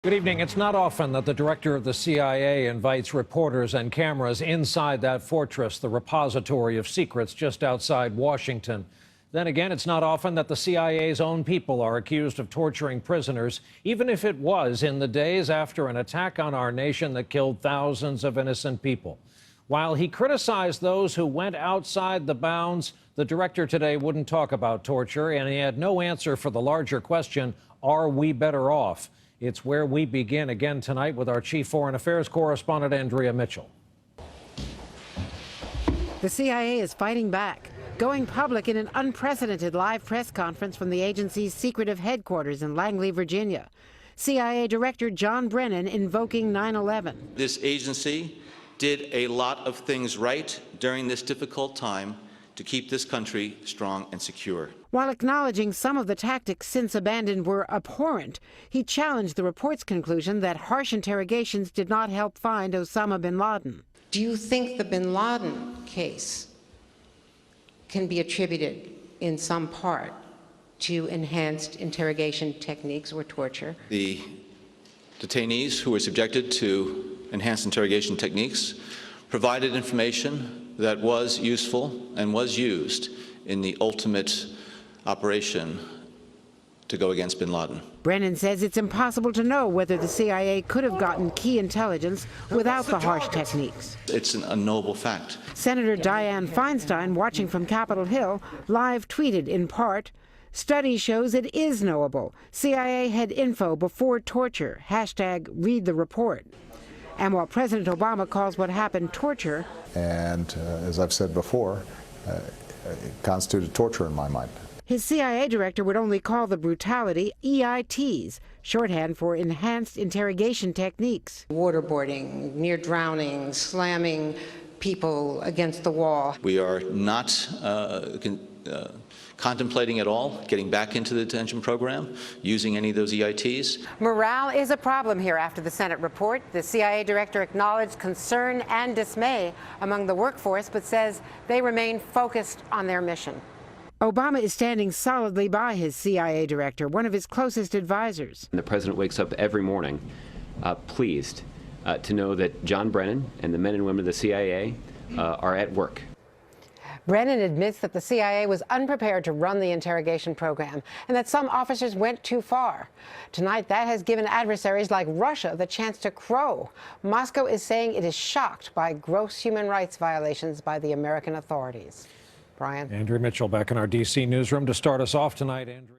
Good evening. It's not often that the director of the CIA invites reporters and cameras inside that fortress, the repository of secrets just outside Washington. Then again, it's not often that the CIA's own people are accused of torturing prisoners, even if it was in the days after an attack on our nation that killed thousands of innocent people. While he criticized those who went outside the bounds, the director today wouldn't talk about torture, and he had no answer for the larger question, are we better off? It's where we begin again tonight with our chief foreign affairs correspondent, Andrea Mitchell. The CIA is fighting back, going public in an unprecedented live press conference from the agency's secretive headquarters in Langley, Virginia. CIA Director John Brennan invoking 9/11. This agency did a lot of things right during this difficult time to keep this country strong and secure. While acknowledging some of the tactics since abandoned were abhorrent, he challenged the report's conclusion that harsh interrogations did not help find Osama bin Laden. Do you think the bin Laden case can be attributed in some part to enhanced interrogation techniques or torture? The detainees who were subjected to enhanced interrogation techniques provided information that was useful and was used in the ultimate operation to go against bin Laden. Brennan says it's impossible to know whether the CIA could have gotten key intelligence without the harsh techniques. It's an unknowable fact. Senator Dianne Feinstein, watching from Capitol Hill, live tweeted in part, "Study shows it is knowable. CIA had info before torture. #read the report." And while President Obama calls what happened torture, and as I've said before, it constituted torture in my mind. His CIA director would only call the brutality EITs, shorthand for enhanced interrogation techniques. Waterboarding, near drowning, slamming people against the wall. We are not contemplating at all getting back into the detention program, using any of those EITs. Morale is a problem here after the Senate report. The CIA director acknowledged concern and dismay among the workforce, but says they remain focused on their mission. Obama is standing solidly by his CIA director, one of his closest advisors. The president wakes up every morning pleased to know that John Brennan and the men and women of the CIA are at work. Brennan admits that the CIA was unprepared to run the interrogation program and that some officers went too far. Tonight, that has given adversaries like Russia the chance to crow. Moscow is saying it is shocked by gross human rights violations by the American authorities. Brian. Andrea Mitchell back in our D.C. newsroom to start us off tonight. Andrea.